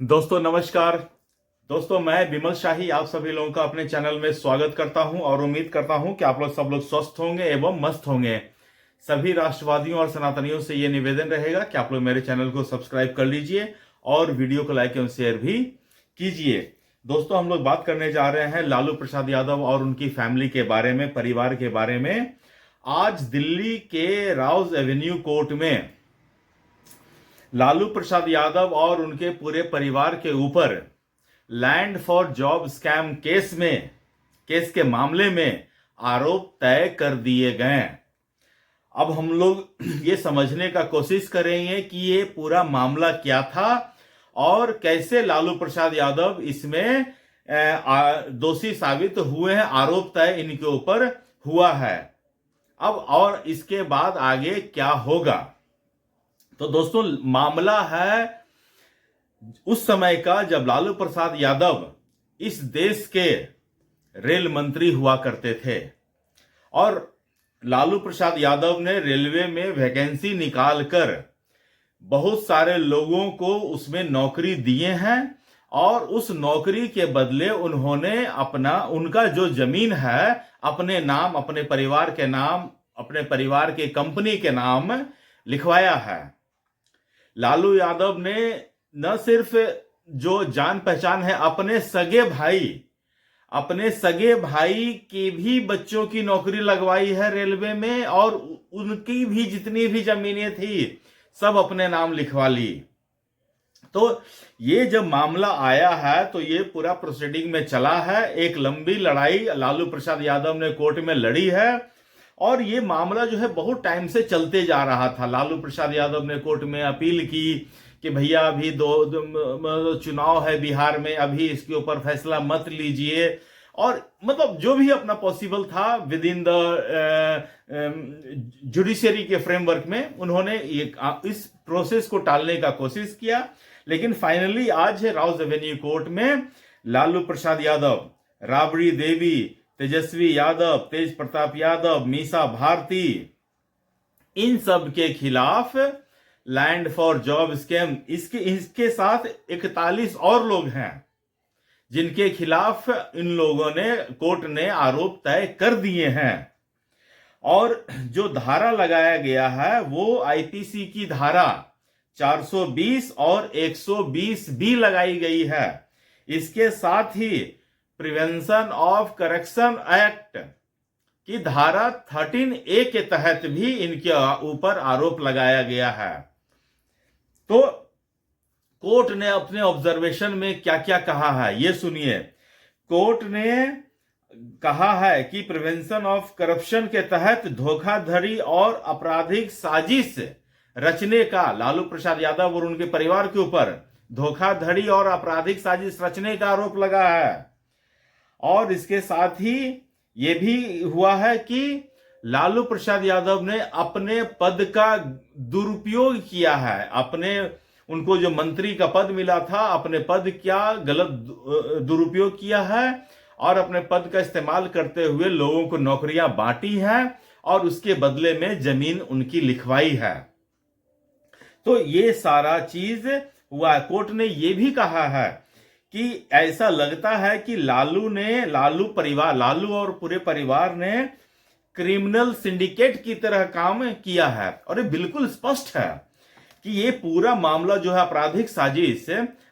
दोस्तों नमस्कार। दोस्तों मैं विमल शाही आप सभी लोगों का अपने चैनल में स्वागत करता हूं और उम्मीद करता हूं कि आप लोग सब लोग स्वस्थ होंगे एवं मस्त होंगे। सभी राष्ट्रवादियों और सनातनियों से ये निवेदन रहेगा कि आप लोग मेरे चैनल को सब्सक्राइब कर लीजिए और वीडियो को लाइक एवं शेयर भी कीजिए। दोस्तों हम लोग बात करने जा रहे हैं लालू प्रसाद यादव और उनकी फैमिली के बारे में, परिवार के बारे में। आज दिल्ली के राउज एवेन्यू कोर्ट में लालू प्रसाद यादव और उनके पूरे परिवार के ऊपर land for job scam case के मामले में आरोप तय कर दिए गए। अब हम लोग ये समझने का कोशिश करेंगे कि ये पूरा मामला क्या था और कैसे लालू प्रसाद यादव इसमें दोषी साबित हुए हैं, आरोप तय इनके ऊपर हुआ है। अब और इसके बाद आगे क्या होगा। तो दोस्तों मामला है उस समय का जब लालू प्रसाद यादव इस देश के रेल मंत्री हुआ करते थे और लालू प्रसाद यादव ने रेलवे में वैकेंसी निकालकर बहुत सारे लोगों को उसमें नौकरी दिए हैं और उस नौकरी के बदले उन्होंने उनका जो जमीन है अपने नाम, अपने परिवार के नाम, अपने परिवार के कंपनी के नाम लिखवाया है। लालू यादव ने न सिर्फ जो जान पहचान है अपने सगे भाई के भी बच्चों की नौकरी लगवाई है रेलवे में और उनकी भी जितनी भी जमीनें थी सब अपने नाम लिखवा ली। तो ये जब मामला आया है तो ये पूरा प्रोसीडिंग में चला है। एक लंबी लड़ाई लालू प्रसाद यादव ने कोर्ट में लड़ी है और ये मामला जो है बहुत टाइम से चलते जा रहा था। लालू प्रसाद यादव ने कोर्ट में अपील की कि भैया अभी दो चुनाव है बिहार में, अभी इसके ऊपर फैसला मत लीजिए, और मतलब जो भी अपना पॉसिबल था विद इन द जुडिशरी के फ्रेमवर्क में उन्होंने इस प्रोसेस को टालने का कोशिश किया। लेकिन फाइनली आज राउज एवेन्यू कोर्ट में लालू प्रसाद यादव, राबड़ी देवी, तेजस्वी यादव, तेज प्रताप यादव, मीसा भारती, इन सब के खिलाफ लैंड फॉर जॉब स्कैम, इसके साथ 41 और लोग हैं जिनके खिलाफ इन लोगों ने कोर्ट ने आरोप तय कर दिए हैं। और जो धारा लगाया गया है वो आईपीसी की धारा 420 और 120 भी लगाई गई है। इसके साथ ही प्रिवेंशन ऑफ करप्शन एक्ट की धारा 13A के तहत भी इनके ऊपर आरोप लगाया गया है। तो कोर्ट ने अपने ऑब्जर्वेशन में क्या क्या कहा है ये सुनिए। कोर्ट ने कहा है कि प्रिवेंशन ऑफ करप्शन के तहत धोखाधड़ी और आपराधिक साजिश रचने का, लालू प्रसाद यादव और उनके परिवार के ऊपर धोखाधड़ी और आपराधिक साजिश रचने का आरोप लगा है। और इसके साथ ही यह भी हुआ है कि लालू प्रसाद यादव ने अपने पद का दुरुपयोग किया है। उनको जो मंत्री का पद मिला था, अपने पद क्या गलत दुरुपयोग किया है और अपने पद का इस्तेमाल करते हुए लोगों को नौकरियां बांटी हैं और उसके बदले में जमीन उनकी लिखवाई है। तो ये सारा चीज हुआ है। कोर्ट ने यह भी कहा है कि ऐसा लगता है कि लालू और पूरे परिवार ने क्रिमिनल सिंडिकेट की तरह काम किया है। और ये बिल्कुल स्पष्ट है कि ये पूरा मामला जो है आपराधिक साजिश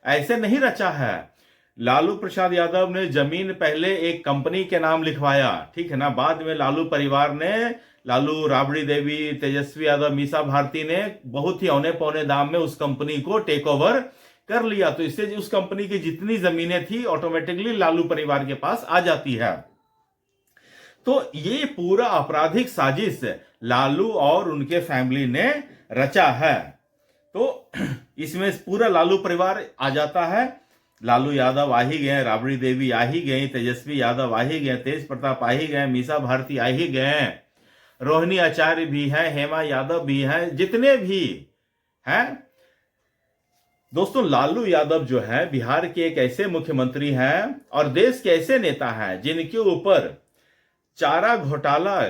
ऐसे नहीं रचा है। लालू प्रसाद यादव ने जमीन पहले एक कंपनी के नाम लिखवाया, ठीक है ना, बाद में लालू परिवार ने, लालू, राबड़ी देवी, तेजस्वी यादव, मीसा भारती ने बहुत ही औने पौने दाम में उस कंपनी को टेक ओवर कर लिया। तो इससे उस कंपनी की जितनी जमीनें थी ऑटोमेटिकली लालू परिवार के पास आ जाती है। तो ये पूरा आपराधिक साजिश लालू और उनके फैमिली ने रचा है। तो इसमें पूरा लालू परिवार आ जाता है। लालू यादव आ ही गए, राबड़ी देवी आ ही गई, तेजस्वी यादव आ ही गए, तेज प्रताप आ ही गए, मीसा भारती आ ही गए, रोहिणी आचार्य भी है, हेमा यादव भी है, जितने भी हैं। दोस्तों लालू यादव जो है बिहार के एक ऐसे मुख्यमंत्री हैं और देश के ऐसे नेता हैं जिनके ऊपर चारा घोटाला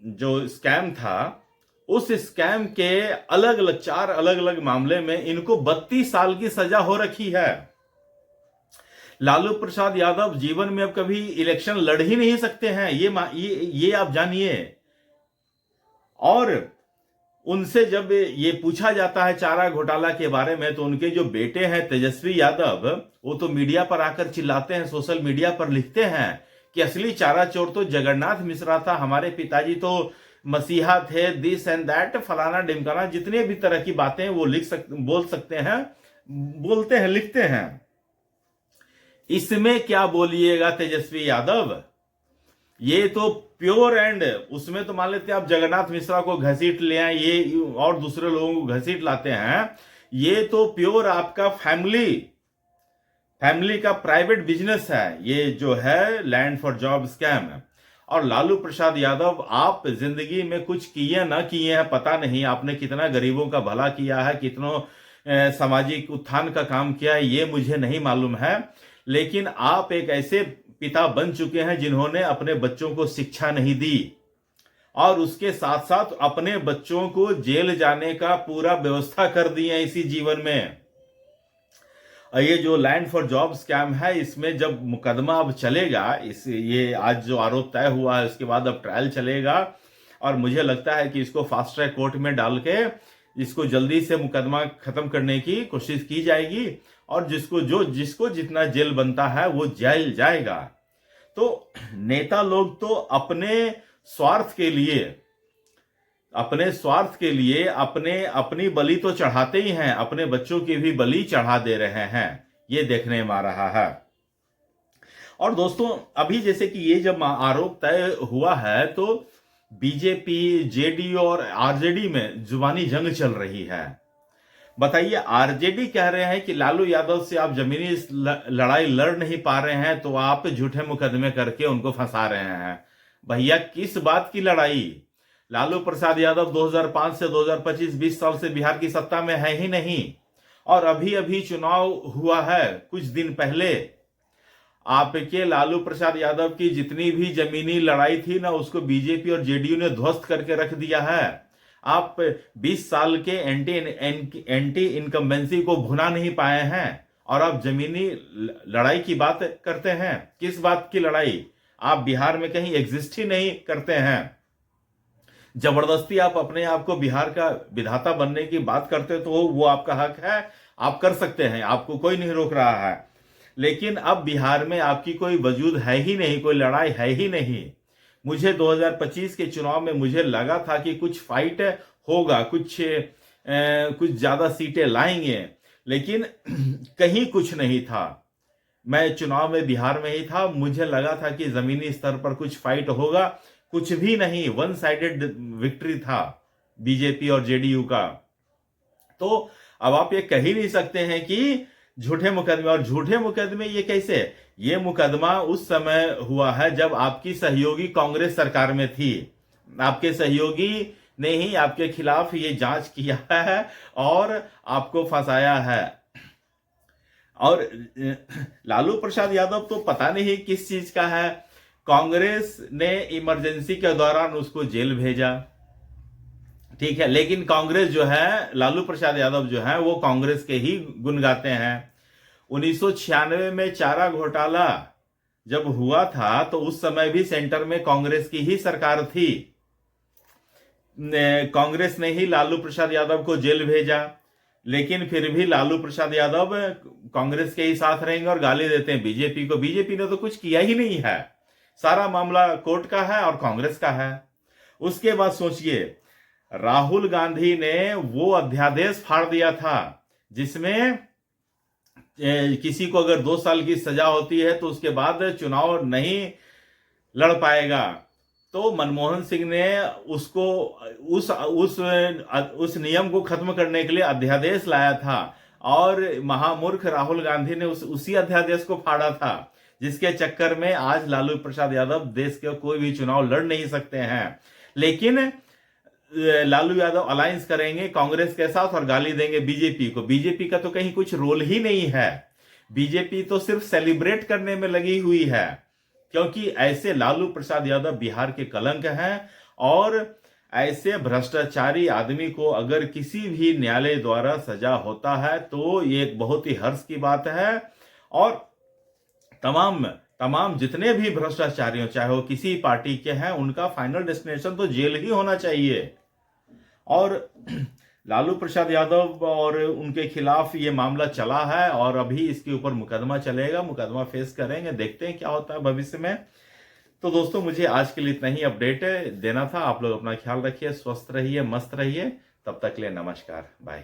जो स्कैम था, उस स्कैम के चार अलग अलग मामले में इनको 32 साल की सजा हो रखी है। लालू प्रसाद यादव जीवन में अब कभी इलेक्शन लड़ ही नहीं सकते हैं, ये आप जानिए। और उनसे जब ये पूछा जाता है चारा घोटाला के बारे में, तो उनके जो बेटे हैं तेजस्वी यादव, वो तो मीडिया पर आकर चिल्लाते हैं, सोशल मीडिया पर लिखते हैं कि असली चारा चोर तो जगन्नाथ मिश्रा था, हमारे पिताजी तो मसीहा थे, दिस एंड दैट, फलाना डिमकाना, जितने भी तरह की बातें वो बोल सकते हैं, बोलते हैं, लिखते हैं। इसमें क्या बोलिएगा तेजस्वी यादव, ये तो प्योर एंड, उसमें तो मान लेते हैं आप जगन्नाथ मिश्रा को घसीट ले आए, ये और दूसरे लोगों को घसीट लाते हैं, ये तो प्योर आपका फैमिली का प्राइवेट बिजनेस है, ये जो है लैंड फॉर जॉब स्कैम। और लालू प्रसाद यादव, आप जिंदगी में कुछ किए ना किए हैं पता नहीं, आपने कितना गरीबों का भला किया है, कितनों सामाजिक उत्थान का काम किया है, ये मुझे नहीं मालूम है, लेकिन आप एक ऐसे पिता बन चुके हैं जिन्होंने अपने बच्चों को शिक्षा नहीं दी, और उसके साथ साथ अपने बच्चों को जेल जाने का पूरा व्यवस्था कर दी है इसी जीवन में। ये जो लैंड फॉर जॉब स्कैम है, इसमें जब मुकदमा अब चलेगा, ये आज जो आरोप तय हुआ है उसके बाद अब ट्रायल चलेगा, और मुझे लगता है कि इसको फास्ट ट्रैक कोर्ट में डाल के इसको जल्दी से मुकदमा खत्म करने की कोशिश की जाएगी, और जिसको जितना जेल बनता है वो जेल जाएगा। तो नेता लोग तो अपने स्वार्थ के लिए अपनी बलि तो चढ़ाते ही हैं, अपने बच्चों की भी बलि चढ़ा दे रहे हैं, ये देखने में आ रहा है। और दोस्तों, अभी जैसे कि ये जब आरोप तय हुआ है, तो बीजेपी, जेडीयू और आरजेडी में जुबानी जंग चल रही है। बताइए, आरजेडी कह रहे हैं कि लालू यादव से आप जमीनी लड़ाई लड़ नहीं पा रहे हैं, तो आप झूठे मुकदमे करके उनको फंसा रहे हैं। भैया, किस बात की लड़ाई? लालू प्रसाद यादव 2005 से 2025 20 साल से बिहार की सत्ता में है ही नहीं, और अभी अभी चुनाव हुआ है कुछ दिन पहले। आपके लालू प्रसाद यादव की जितनी भी जमीनी लड़ाई थी ना, उसको बीजेपी और जेडीयू ने ध्वस्त करके रख दिया है। आप 20 साल के एंटी इनकम्बेंसी को भुना नहीं पाए हैं, और आप जमीनी लड़ाई की बात करते हैं। किस बात की लड़ाई? आप बिहार में कहीं एग्जिस्ट ही नहीं करते हैं। जबरदस्ती आप अपने आप को बिहार का विधाता बनने की बात करते, तो वो आपका हक है, आप कर सकते हैं, आपको कोई नहीं रोक रहा है। लेकिन अब बिहार में आपकी कोई वजूद है ही नहीं, कोई लड़ाई है ही नहीं। मुझे 2025 के चुनाव में मुझे लगा था कि कुछ फाइट होगा, कुछ ज्यादा सीटें लाएंगे, लेकिन कहीं कुछ नहीं था। मैं चुनाव में बिहार में ही था, मुझे लगा था कि जमीनी स्तर पर कुछ फाइट होगा, कुछ भी नहीं, वन साइडेड विक्ट्री था बीजेपी और जेडीयू का। तो अब आप ये कह ही नहीं सकते हैं कि झूठे मुकदमे, और झूठे मुकदमे ये कैसे? ये मुकदमा उस समय हुआ है जब आपकी सहयोगी कांग्रेस सरकार में थी। आपके सहयोगी ने ही आपके खिलाफ ये जांच किया है और आपको फंसाया है। और लालू प्रसाद यादव तो पता नहीं किस चीज का है, कांग्रेस ने इमरजेंसी के दौरान उसको जेल भेजा, ठीक है, लेकिन कांग्रेस जो है, लालू प्रसाद यादव जो है, वो कांग्रेस के ही गुण गाते हैं। 1996 में चारा घोटाला जब हुआ था, तो उस समय भी सेंटर में कांग्रेस की ही सरकार थी। कांग्रेस ने ही लालू प्रसाद यादव को जेल भेजा, लेकिन फिर भी लालू प्रसाद यादव कांग्रेस के ही साथ रहेंगे और गाली देते हैं बीजेपी को। बीजेपी ने तो कुछ किया ही नहीं है, सारा मामला कोर्ट का है और कांग्रेस का है। उसके बाद सोचिए, राहुल गांधी ने वो अध्यादेश फाड़ दिया था जिसमें किसी को अगर 2 साल की सजा होती है तो उसके बाद चुनाव नहीं लड़ पाएगा। तो मनमोहन सिंह ने उसको उस नियम को खत्म करने के लिए अध्यादेश लाया था, और महामूर्ख राहुल गांधी ने उसी अध्यादेश को फाड़ा था, जिसके चक्कर में आज लालू प्रसाद यादव देश के कोई भी चुनाव लड़ नहीं सकते हैं। लेकिन लालू यादव अलायंस करेंगे कांग्रेस के साथ और गाली देंगे बीजेपी को। बीजेपी का तो कहीं कुछ रोल ही नहीं है, बीजेपी तो सिर्फ सेलिब्रेट करने में लगी हुई है, क्योंकि ऐसे लालू प्रसाद यादव बिहार के कलंक हैं, और ऐसे भ्रष्टाचारी आदमी को अगर किसी भी न्यायालय द्वारा सजा होता है तो ये एक बहुत ही हर्ष की बात है। और तमाम तमाम जितने भी भ्रष्टाचारी हो, चाहे वो किसी पार्टी के हैं, उनका फाइनल डेस्टिनेशन तो जेल ही होना चाहिए। और लालू प्रसाद यादव और उनके खिलाफ ये मामला चला है और अभी इसके ऊपर मुकदमा चलेगा, मुकदमा फेस करेंगे, देखते हैं क्या होता है भविष्य में। तो दोस्तों, मुझे आज के लिए इतना ही अपडेट देना था। आप लोग अपना ख्याल रखिए, स्वस्थ रहिए, मस्त रहिए। तब तक के लिए नमस्कार, बाय।